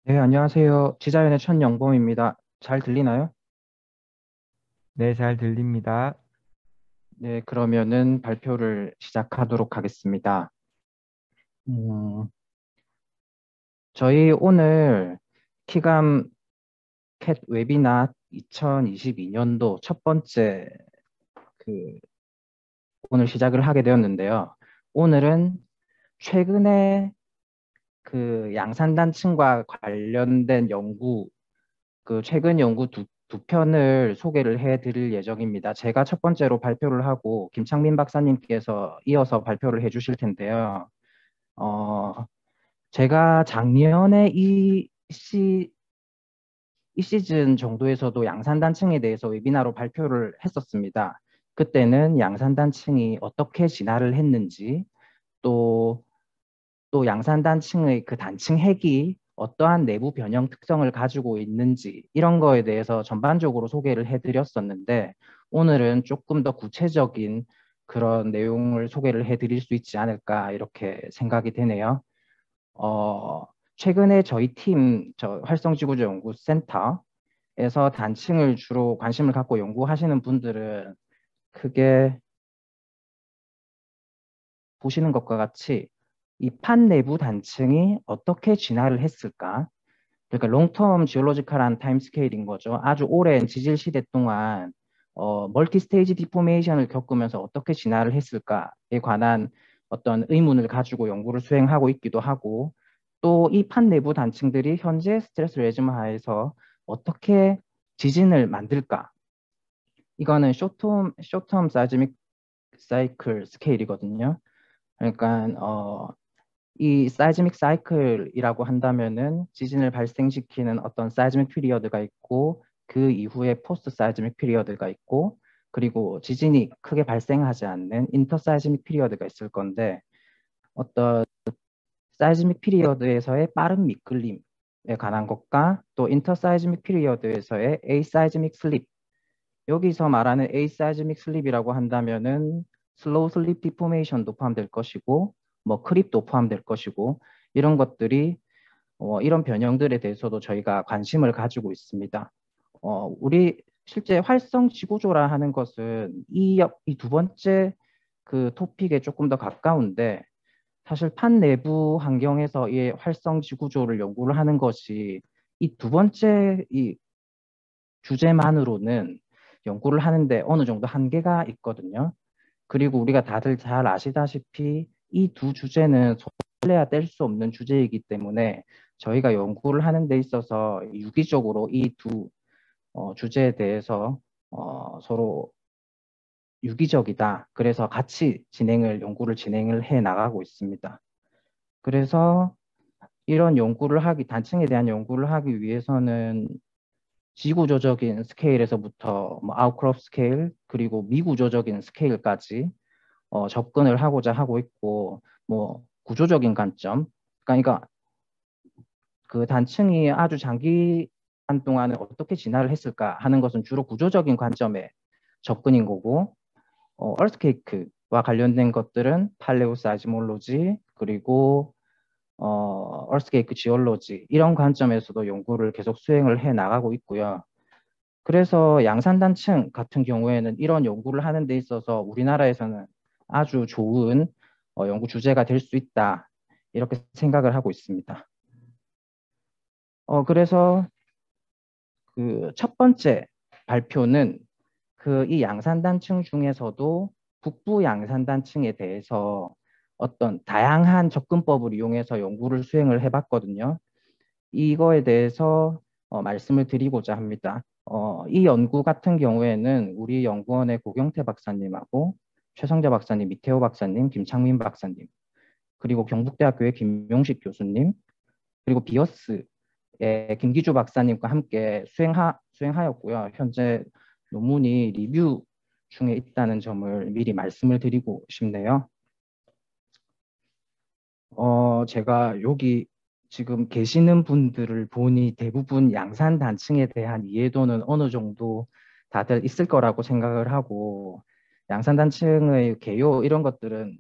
네, 안녕하세요. 지자연의 천영범입니다. 잘 들리나요? 네, 잘 들립니다. 네, 그러면은 발표를 시작하도록 하겠습니다. 음, 저희 오늘 키감 캣 웨비나 2022년도 첫 번째 그 오늘 시작을 하게 되었는데요. 오늘은 최근에 그 양산단층과 관련된 연구, 그 최근 연구 두 편을 소개를 해 드릴 예정입니다. 제가 첫 번째로 발표를 하고 김창민 박사님께서 이어서 발표를 해 주실 텐데요. 어, 제가 작년에 이 시즌 정도에서도 양산단층에 대해서 웨비나로 발표를 했었습니다. 그때는 양산단층이 어떻게 진화를 했는지, 또 또 양산단층의 그 단층 핵이 어떠한 내부 변형 특성을 가지고 있는지 이런 거에 대해서 전반적으로 소개를 해드렸었는데 오늘은 조금 더 구체적인 그런 내용을 소개를 해드릴 수 있지 않을까 이렇게 생각이 되네요. 어, 최근에 저희 팀, 저 활성지구조 연구센터에서 단층을 주로 관심을 갖고 연구하시는 분들은 크게 보시는 것과 같이 이 판 내부 단층이 어떻게 진화를 했을까? 그러니까 롱텀 지올로지컬한 타임 스케일인 거죠. 아주 오랜 지질 시대 동안 멀티 스테이지 디포메이션을 겪으면서 어떻게 진화를 했을까에 관한 어떤 의문을 가지고 연구를 수행하고 있기도 하고 또 이 판 내부 단층들이 현재 스트레스 레지임 하에서 어떻게 지진을 만들까? 이거는 쇼텀 사이즈믹 사이클 스케일이거든요. 그러니까 이 사이즈믹 사이클이라고 한다면은 지진을 발생시키는 어떤 사이즈믹 피리어드가 있고 그 이후에 포스트 사이즈믹 피리어드가 있고 그리고 지진이 크게 발생하지 않는 인터 사이즈믹 피리어드가 있을 건데 어떤 사이즈믹 피리어드에서의 빠른 미끌림에 관한 것과 또 인터 사이즈믹 피리어드에서의 에이 사이즈믹 슬립 여기서 말하는 에이 사이즈믹 슬립이라고 한다면은 슬로우 슬립 디포메이션도 포함될 것이고 뭐 크립도 포함될 것이고 이런 것들이 이런 변형들에 대해서도 저희가 관심을 가지고 있습니다. 우리 실제 활성 지구조라 하는 것은 이 두 번째 그 토픽에 조금 더 가까운데 사실 판 내부 환경에서 이 활성 지구조를 연구를 하는 것이 이 두 번째 이 주제만으로는 연구를 하는데 어느 정도 한계가 있거든요. 그리고 우리가 다들 잘 아시다시피 이 두 주제는 손래야 뗄 수 없는 주제이기 때문에 저희가 연구를 하는 데 있어서 유기적으로 이 두 주제에 대해서 서로 유기적이다. 그래서 같이 연구를 진행을 해 나가고 있습니다. 그래서 이런 단층에 대한 연구를 하기 위해서는 지구조적인 스케일에서부터 뭐 아웃크롭 스케일 그리고 미구조적인 스케일까지 접근을 하고자 하고 있고 뭐 구조적인 관점 그러니까 그 단층이 아주 장기간 동안은 어떻게 진화를 했을까 하는 것은 주로 구조적인 관점의 접근인 거고 얼스케이크와 관련된 것들은 팔레오 사이즈몰로지 그리고 얼스케이크 지올로지 이런 관점에서도 연구를 계속 수행을 해 나가고 있고요. 그래서 양산단층 같은 경우에는 이런 연구를 하는 데 있어서 우리나라에서는 아주 좋은 연구 주제가 될 수 있다. 이렇게 생각을 하고 있습니다. 그래서 그 첫 번째 발표는 그 이 양산단층 중에서도 북부 양산단층에 대해서 어떤 다양한 접근법을 이용해서 연구를 수행을 해봤거든요. 이거에 대해서 말씀을 드리고자 합니다. 이 연구 같은 경우에는 우리 연구원의 고경태 박사님하고 최성재 박사님, 이태호 박사님, 김창민 박사님, 그리고 경북대학교의 김용식 교수님, 그리고 비어스의 김기주 박사님과 함께 수행하였고요. 현재 논문이 리뷰 중에 있다는 점을 미리 말씀을 드리고 싶네요. 제가 여기 지금 계시는 분들을 보니 대부분 양산 단층에 대한 이해도는 어느 정도 다들 있을 거라고 생각을 하고 양산 단층의 개요 이런 것들은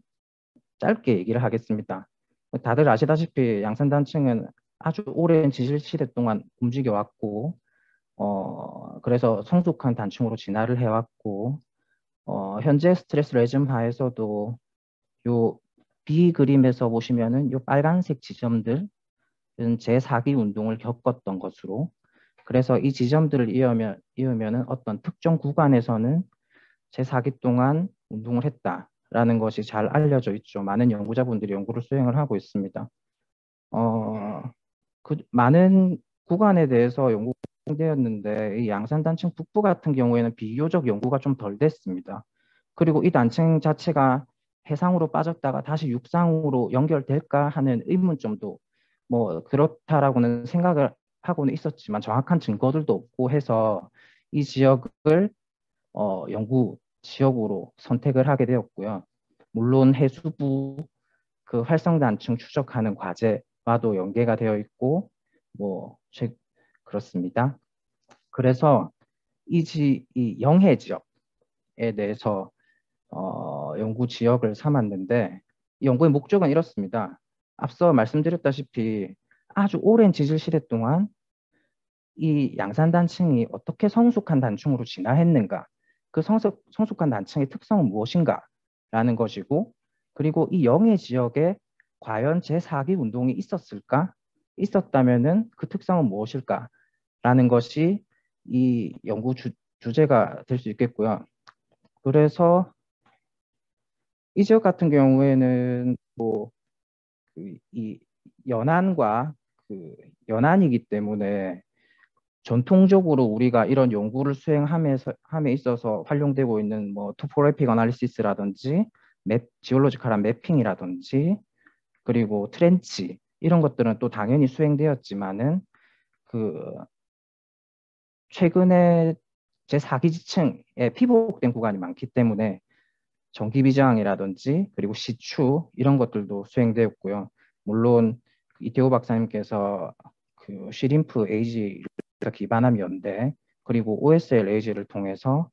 짧게 얘기를 하겠습니다. 다들 아시다시피 양산 단층은 아주 오랜 지질 시대 동안 움직여 왔고, 그래서 성숙한 단층으로 진화를 해왔고, 현재 스트레스 레즘 하에서도 요 B 그림에서 보시면은 요 빨간색 지점들은 제4기 운동을 겪었던 것으로, 그래서 이 지점들을 이으면은 어떤 특정 구간에서는 제4기 동안 운동을 했다라는 것이 잘 알려져 있죠. 많은 연구자분들이 연구를 수행을 하고 있습니다. 그 많은 구간에 대해서 연구가 되었는데 이 양산 단층 북부 같은 경우에는 비교적 연구가 좀 덜 됐습니다. 그리고 이 단층 자체가 해상으로 빠졌다가 다시 육상으로 연결될까 하는 의문점도 뭐 그렇다라고는 생각을 하고는 있었지만 정확한 증거들도 없고 해서 이 지역을 연구 지역으로 선택을 하게 되었고요. 물론 해수부 그 활성 단층 추적하는 과제와도 연계가 되어 있고 뭐 그렇습니다. 그래서 이 영해 지역에 대해서 연구 지역을 삼았는데 이 연구의 목적은 이렇습니다. 앞서 말씀드렸다시피 아주 오랜 지질 시대 동안 이 양산 단층이 어떻게 성숙한 단층으로 진화했는가, 그 성숙한 단층의 특성은 무엇인가라는 것이고, 그리고 이 영해 지역에 과연 제4기 운동이 있었을까? 있었다면은 그 특성은 무엇일까라는 것이 이 연구 주제가 될 수 있겠고요. 그래서 이 지역 같은 경우에는 이 연안과 그 연안이기 때문에 전통적으로 우리가 이런 연구를 함에 있어서 활용되고 있는 뭐 토포그래픽 어널리시스라든지 지올로지컬한 매핑이라든지 그리고 트렌치 이런 것들은 또 당연히 수행되었지만은 그 최근에 제4기 지층에 피복된 구간이 많기 때문에 전기비저항이라든지 그리고 시추 이런 것들도 수행되었고요. 물론 이태호 박사님께서 그 시림프 에이지를 기반한 연대 그리고 OSL 에이지를 통해서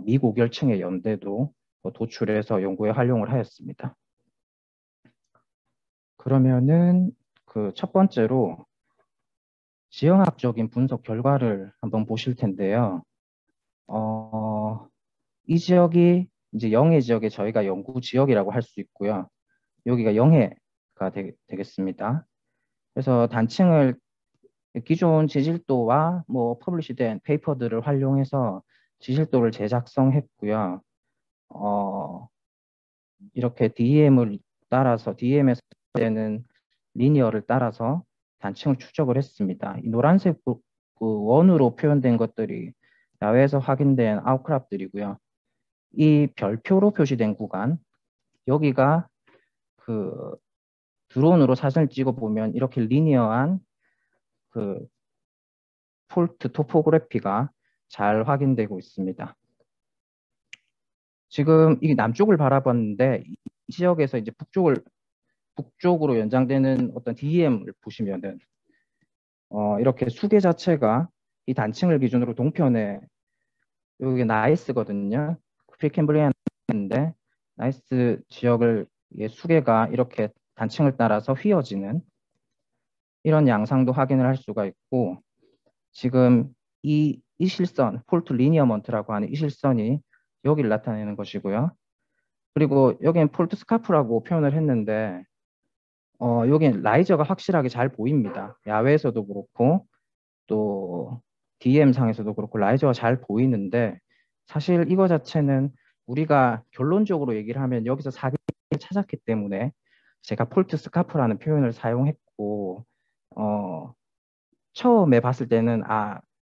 미고결층의 연대도 도출해서 연구에 활용을 하였습니다. 그러면은 그 첫 번째로 지형학적인 분석 결과를 한번 보실 텐데요. 이 지역이 이제 영해 지역에 저희가 연구 지역이라고 할 수 있고요. 여기가 영해가 되겠습니다. 그래서 단층을 기존 지질도와 뭐 퍼블리시된 페이퍼들을 활용해서 지질도를 재작성했고요. 이렇게 DEM을 따라서 DEM에서 되는 리니어를 따라서 단층을 추적을 했습니다. 이 노란색 그 원으로 표현된 것들이 야외에서 확인된 아웃크랍들이고요. 이 별표로 표시된 구간 여기가 그 드론으로 사진을 찍어 보면 이렇게 리니어한 그 폴트 토포그래피가 잘 확인되고 있습니다. 지금 이 남쪽을 바라봤는데 이 지역에서 이제 북쪽으로 연장되는 어떤 DM을 보시면은 이렇게 수계 자체가 이 단층을 기준으로 동편에 여기 나이스거든요. 프리캠브리안인데 나이스 지역을 수계가 이렇게 단층을 따라서 휘어지는 이런 양상도 확인을 할 수가 있고 지금 이 실선, 폴트 리니어먼트라고 하는 이 실선이 여기를 나타내는 것이고요. 그리고 여기는 폴트 스카프라고 표현을 했는데 여기는 라이저가 확실하게 잘 보입니다. 야외에서도 그렇고 또 DM상에서도 그렇고 라이저가 잘 보이는데 사실 이거 자체는 우리가 결론적으로 얘기를 하면 여기서 사기를 찾았기 때문에 제가 폴트 스카프라는 표현을 사용했고 처음에 봤을 때는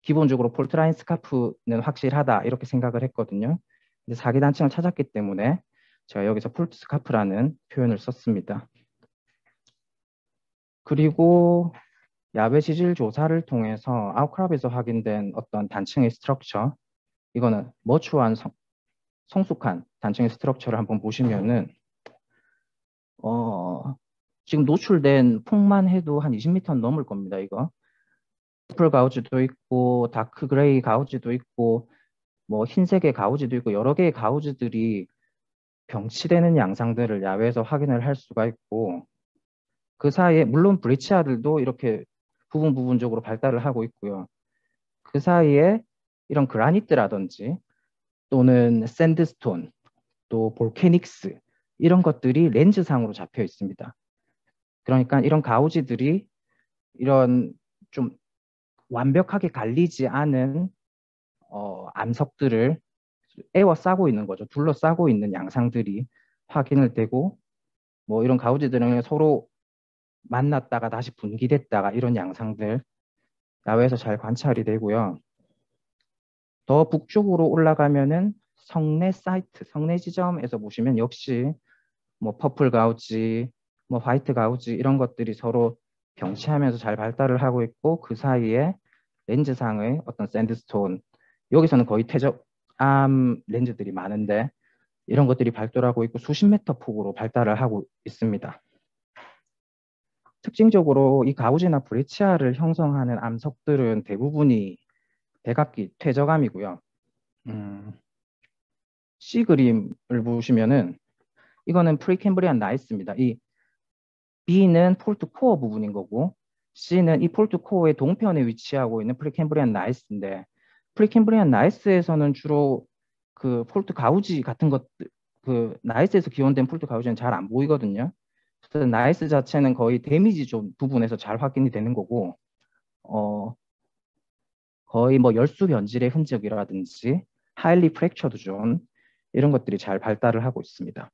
기본적으로 폴트라인 스카프는 확실하다 이렇게 생각을 했거든요. 근데 사기 단층을 찾았기 때문에 제가 여기서 폴트 스카프라는 표현을 썼습니다. 그리고 야외 지질 조사를 통해서 아웃크랍에서 확인된 어떤 단층의 스트럭처 이거는 머추한 성숙한 단층의 스트럭처를 한번 보시면은 지금 노출된 폭만 해도 한 20m는 넘을 겁니다. 이거 퍼플 가우즈도 있고 다크 그레이 가우즈도 있고 뭐 흰색의 가우즈도 있고 여러 개의 가우즈들이 병치되는 양상들을 야외에서 확인을 할 수가 있고 그 사이에 물론 브리치아들도 이렇게 부분적으로 발달을 하고 있고요. 그 사이에 이런 그라니트라든지 또는 샌드스톤, 또 볼케닉스 이런 것들이 렌즈상으로 잡혀 있습니다. 그러니까 이런 가우지들이 이런 좀 완벽하게 갈리지 않은 암석들을 에워싸고 있는 거죠. 둘러싸고 있는 양상들이 확인을 되고 뭐 이런 가우지들은 서로 만났다가 다시 분기됐다가 이런 양상들 야외에서 잘 관찰이 되고요. 더 북쪽으로 올라가면은 성내 사이트, 성내 지점에서 보시면 역시 뭐 퍼플 가우지, 뭐 화이트 가우지 이런 것들이 서로 병치하면서 잘 발달을 하고 있고 그 사이에 렌즈상의 어떤 샌드스톤 여기서는 거의 퇴적암 렌즈들이 많은데 이런 것들이 발달하고 있고 수십 미터 폭으로 발달을 하고 있습니다. 특징적으로 이 가우지나 브레치아를 형성하는 암석들은 대부분이 백악기 퇴적암이고요. C 그림을 보시면은 이거는 프리캠브리안 나이스입니다. 이 B는 폴트 코어 부분인 거고 C는 이 폴트 코어의 동편에 위치하고 있는 프리캠브리안 나이스인데 프리캠브리안 나이스에서는 주로 그 폴트 가우지 같은 것들 그 나이스에서 기원된 폴트 가우지는 잘 안 보이거든요. 그래서 나이스 자체는 거의 데미지 좀 부분에서 잘 확인이 되는 거고 어 거의 뭐 열수 변질의 흔적이라든지 하일리 프랙처드 존 이런 것들이 잘 발달을 하고 있습니다.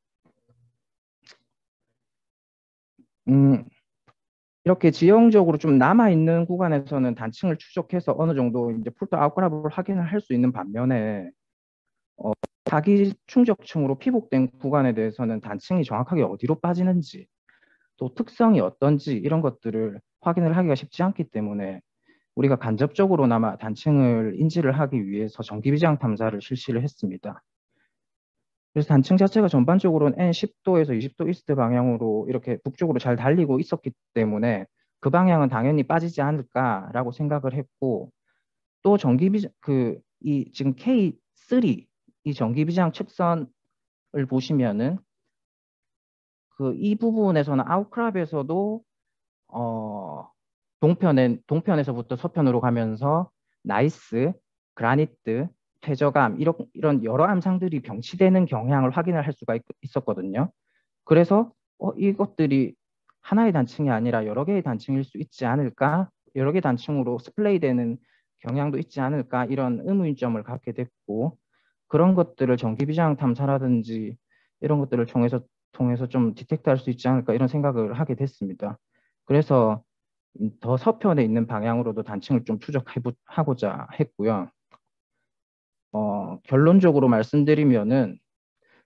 음, 이렇게 지형적으로 좀 남아있는 구간에서는 단층을 추적해서 어느 정도 이제 폴트 아웃그랍을 확인을 할 수 있는 반면에 사기 충격층으로 피복된 구간에 대해서는 단층이 정확하게 어디로 빠지는지 또 특성이 어떤지 이런 것들을 확인을 하기가 쉽지 않기 때문에 우리가 간접적으로나마 단층을 인지를 하기 위해서 전기비장 탐사를 실시를 했습니다. 그래서 단층 자체가 전반적으로는 N10도에서 20도 이스트 방향으로 이렇게 북쪽으로 잘 달리고 있었기 때문에 그 방향은 당연히 빠지지 않을까라고 생각을 했고 또 전기비장 이 지금 K3 이 전기비장 측선을 보시면은 이 부분에서는 아웃크랍에서도 동편에서부터 서편으로 가면서 나이스, 그라니트, 퇴저감 이런 여러 암상들이 병치되는 경향을 확인을 할 수가 있었거든요. 그래서 이것들이 하나의 단층이 아니라 여러 개의 단층일 수 있지 않을까? 여러 개 단층으로 스플레이되는 경향도 있지 않을까? 이런 의문점을 갖게 됐고 그런 것들을 전기비장 탐사라든지 이런 것들을 통해서 좀 디텍트할 수 있지 않을까? 이런 생각을 하게 됐습니다. 그래서 더 서편에 있는 방향으로도 단층을 좀 추적하고자 했고요. 결론적으로 말씀드리면은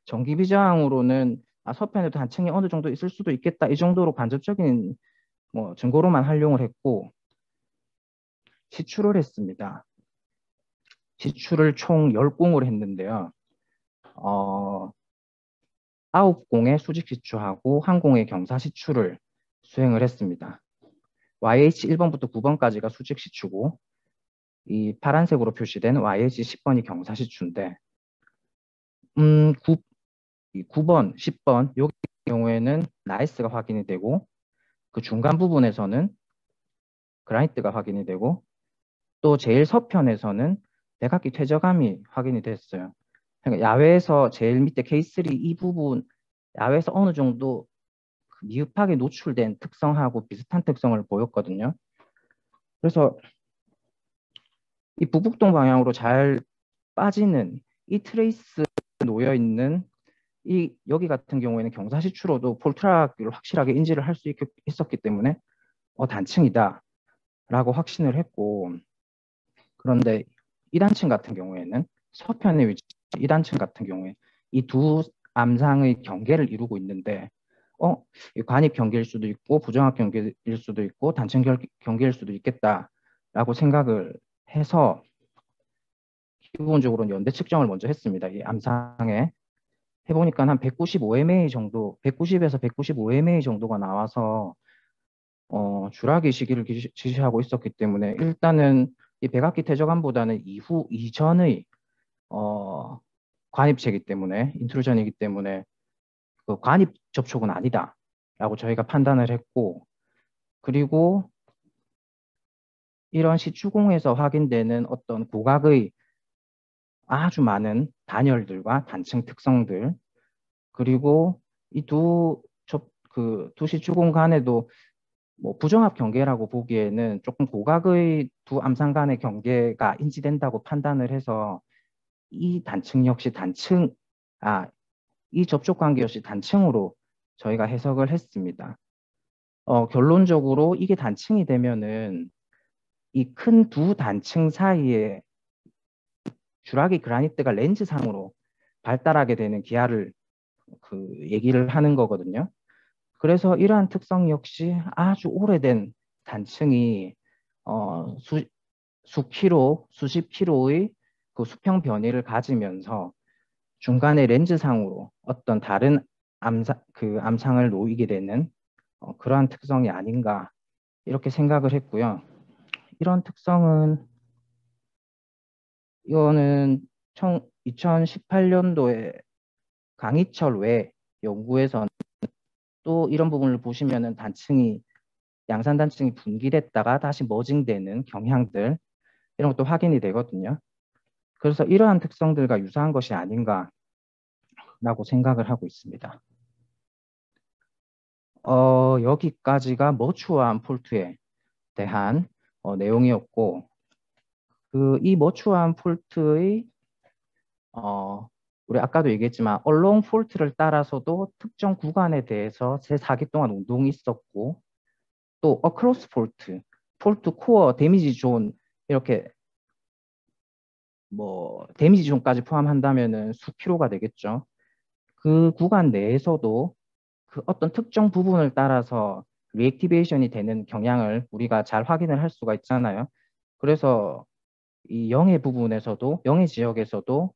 전기비장으로는 서편에도 단층이 어느 정도 있을 수도 있겠다. 이 정도로 간접적인 뭐 증거로만 활용을 했고 시추를 했습니다. 시추를 총 10공을 했는데요. 9공의 수직 시추하고 1공의 경사 시추를 수행을 했습니다. YH 1번부터 9번까지가 수직 시추고 이 파란색으로 표시된 YH 10번이 경사 시추인데 9번, 10번 여기 경우에는 나이스가 확인이 되고 그 중간 부분에서는 그라니트가 확인이 되고 또 제일 서편에서는 백악기 퇴적암이 확인이 됐어요. 그러니까 야외에서 제일 밑에 K3 이 부분 야외에서 어느 정도 미흡하게 노출된 특성하고 비슷한 특성을 보였거든요. 그래서 이 북북동 방향으로 잘 빠지는 이 트레이스 놓여 있는 여기 같은 경우에는 경사시추로도 폴트락을 확실하게 인지를 할 수 있었기 때문에 단층이다 라고 확신을 했고 그런데 2단층 같은 경우에는 서편의 위치 2단층 같은 경우에 이 두 암상의 경계를 이루고 있는데 관입 경계일 수도 있고 부정합 경계일 수도 있고 단층 경계일 수도 있겠다라고 생각을 해서 기본적으로 연대 측정을 먼저 했습니다. 이 암상에 해보니까 한 195MA 정도, 190에서 195MA 정도가 나와서 주라기 시기를 지시하고 있었기 때문에 일단은 이 백악기 퇴적암보다는 이전의 관입체이기 때문에 인트루전이기 때문에 그 관입 접촉은 아니다라고 저희가 판단을 했고 그리고 이런 시추공에서 확인되는 어떤 고각의 아주 많은 단열들과 단층 특성들, 그리고 이 두 시추공 간에도 뭐 부정합 경계라고 보기에는 조금 고각의 두 암상 간의 경계가 인지된다고 판단을 해서 이 단층 역시 이 접촉 관계 역시 단층으로 저희가 해석을 했습니다. 결론적으로 이게 단층이 되면은 이 큰 두 단층 사이에 주라기 그라니트가 렌즈상으로 발달하게 되는 기하를 얘기를 하는 거거든요. 그래서 이러한 특성 역시 아주 오래된 단층이 수십 킬로의 그 수평 변이를 가지면서 중간에 렌즈상으로 어떤 다른 암상을 놓이게 되는 그러한 특성이 아닌가 이렇게 생각을 했고요. 이런 특성은 이거는 2018년도에 강희철 외 연구에서 또 이런 부분을 보시면은 양산 단층이 분기됐다가 다시 머징되는 경향들 이런 것도 확인이 되거든요. 그래서 이러한 특성들과 유사한 것이 아닌가라고 생각을 하고 있습니다. 여기까지가 머추어한 폴트에 대한 내용이었고, 이 머추어한 폴트의 우리 아까도 얘기했지만 얼롱 폴트를 따라서도 특정 구간에 대해서 제 4기 동안 운동이 있었고, 또 어크로스 폴트 코어 데미지 존 이렇게 뭐 데미지 존까지 포함한다면은 수키로가 되겠죠. 그 구간 내에서도 그 어떤 특정 부분을 따라서 리액티베이션이 되는 경향을 우리가 잘 확인을 할 수가 있잖아요. 그래서 이 영해 지역에서도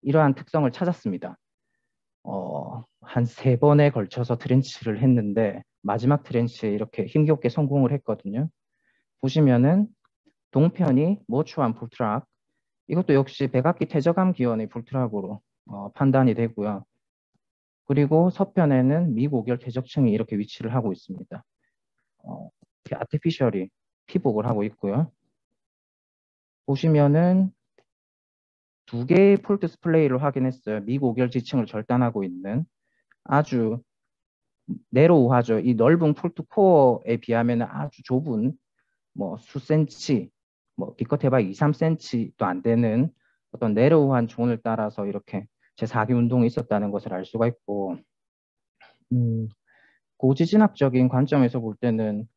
이러한 특성을 찾았습니다. 한 3번에 걸쳐서 트렌치를 했는데 마지막 트렌치에 이렇게 힘겹게 성공을 했거든요. 보시면은 동편이 모추한 폴트락, 이것도 역시 백악기 퇴저감 기원의 폴트락으로 판단이 되고요. 그리고 서편에는 미고결 퇴적층이 이렇게 위치를 하고 있습니다. 이렇게 아티피셜이 피복을 하고 있고요. 보시면은 2개의 폴트 스플레이를 확인했어요. 미고결 지층을 절단하고 있는 아주 내로우하죠. 이 넓은 폴트 코어에 비하면 아주 좁은 뭐 수센치, 뭐 기껏 해봐 2, 3cm도 안 되는 어떤 내로우한 존을 따라서 이렇게 제4기 운동이 있었다는 것을 알 수가 있고, 고지진학적인 관점에서 볼 때는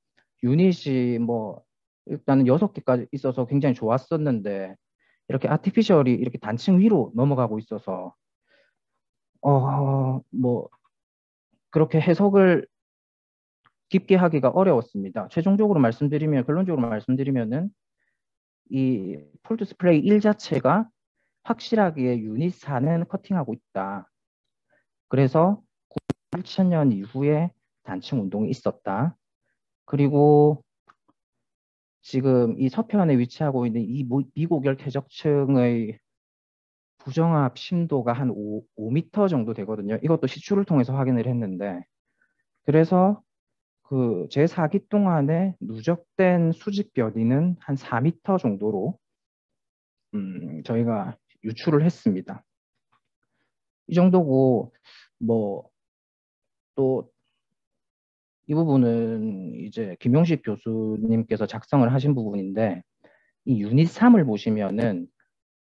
유닛이 뭐 일단은 6개까지 있어서 굉장히 좋았었는데 이렇게 아티피셜이 이렇게 단층 위로 넘어가고 있어서 뭐 그렇게 해석을 깊게 하기가 어려웠습니다. 결론적으로 말씀드리면은 이 폴트 스플레이 1 자체가 확실하게 유닛 4는 커팅하고 있다. 그래서 2000년 이후에 단층 운동이 있었다. 그리고 지금 이 서편에 위치하고 있는 이 미고결 퇴적층의 부정합 심도가 한 5m 정도 되거든요. 이것도 시추를 통해서 확인을 했는데, 그래서 그 제 4기 동안에 누적된 수직 변이는 한 4m 정도로 저희가 유출을 했습니다. 이 정도고, 뭐 또 이 부분은 이제 김용식 교수님께서 작성을 하신 부분인데, 이 유닛 3을 보시면은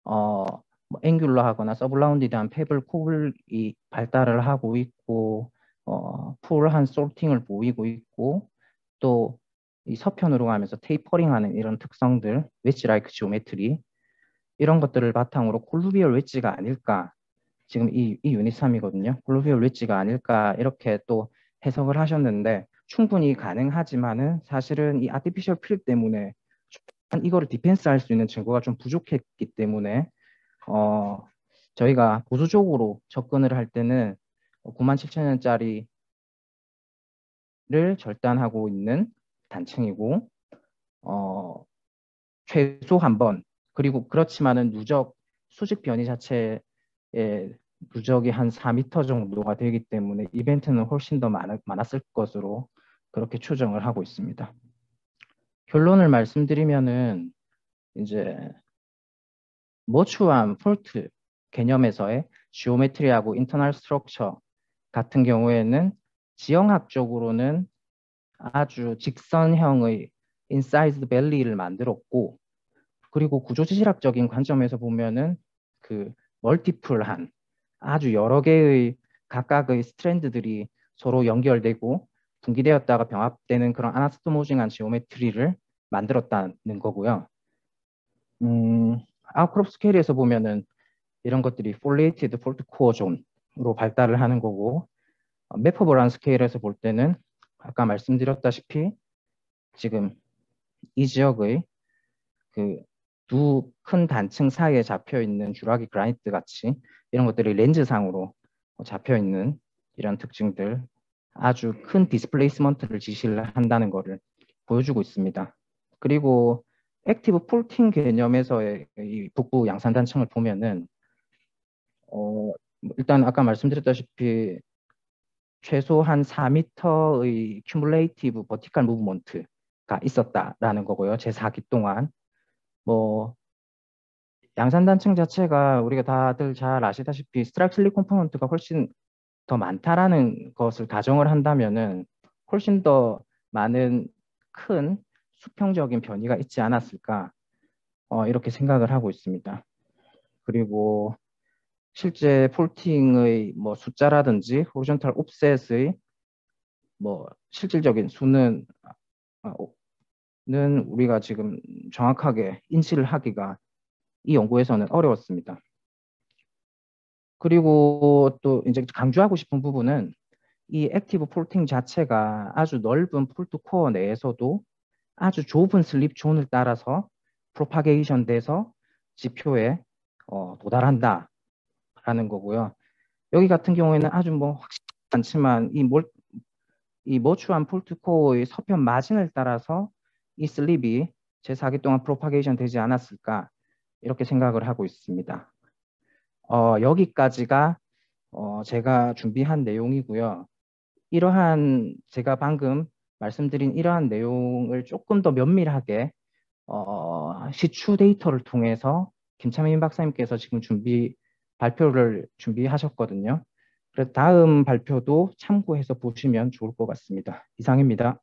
뭐 앵귤러하거나 서블라운디드한 페블 콜이 발달을 하고 있고, 풀한 솔팅을 보이고 있고, 또 이 서편으로 가면서 테이퍼링하는 이런 특성들, 웨지 라이크 지오메트리 이런 것들을 바탕으로 콜루비얼 웨지가 아닐까, 지금 이 유닛 3이거든요. 콜루비얼 웨지가 아닐까 이렇게 또 해석을 하셨는데 충분히 가능하지만은 사실은 이 아티피셜 필 때문에 이거를 디펜스 할 수 있는 증거가 좀 부족했기 때문에 저희가 보수적으로 접근을 할 때는 97,000원짜리를 절단하고 있는 단층이고, 최소 한 번, 그리고 그렇지만은 수직 변이 자체의 누적이 한 4m 정도가 되기 때문에 이벤트는 훨씬 더 많았을 것으로 그렇게 추정을 하고 있습니다. 결론을 말씀드리면은 이제 머추암 폴트 개념에서의 지오메트리하고 인터널 스트럭처 같은 경우에는 지형학적으로는 아주 직선형의 인사이드 밸리를 만들었고, 그리고 구조지질학적인 관점에서 보면은 그 멀티플한 아주 여러 개의 각각의 스트랜드들이 서로 연결되고 분기되었다가 병합되는 그런 아나스토모징한 지오메트리를 만들었다는 거고요. 아웃크롭 스케일에서 보면은 이런 것들이 폴리에이티드 폴트 코어 존으로 발달을 하는 거고, 메퍼블한 스케일에서 볼 때는 아까 말씀드렸다시피 지금 이 지역의 그 두 큰 단층 사이에 잡혀 있는 주라기 그라니트 같이 이런 것들이 렌즈상으로 잡혀 있는 이런 특징들, 아주 큰 디스플레이스먼트를 지시를 한다는 것을 보여주고 있습니다. 그리고 액티브 폴팅 개념에서의 이 북부 양산단층을 보면은 일단 아까 말씀드렸다시피 최소한 4m의 큐뮬레이티브 버티컬 무브먼트가 있었다라는 거고요. 제4기 동안 뭐 양산단층 자체가 우리가 다들 잘 아시다시피 스트라이크 슬립 컴포넌트가 훨씬 더 많다라는 것을 가정을 한다면은 훨씬 더 많은 큰 수평적인 변이가 있지 않았을까, 이렇게 생각을 하고 있습니다. 그리고 실제 폴팅의 뭐 숫자라든지 호리존탈 옵셋의 뭐 실질적인 수는 아, 는 우리가 지금 정확하게 인지를 하기가 이 연구에서는 어려웠습니다. 그리고 또 이제 강조하고 싶은 부분은 이 액티브 폴팅 자체가 아주 넓은 폴트 코어 내에서도 아주 좁은 슬립 존을 따라서 프로파게이션 돼서 지표에 도달한다라는 거고요. 여기 같은 경우에는 아주 뭐 확실치 않지만 이 머추한 폴트 코어의 서편 마진을 따라서 이 슬립이 제4기 동안 프로파게이션 되지 않았을까, 이렇게 생각을 하고 있습니다. 여기까지가 제가 준비한 내용이고요. 이러한 제가 방금 말씀드린 이러한 내용을 조금 더 면밀하게 시추 데이터를 통해서 김창민 박사님께서 지금 발표를 준비하셨거든요. 그래서 다음 발표도 참고해서 보시면 좋을 것 같습니다. 이상입니다.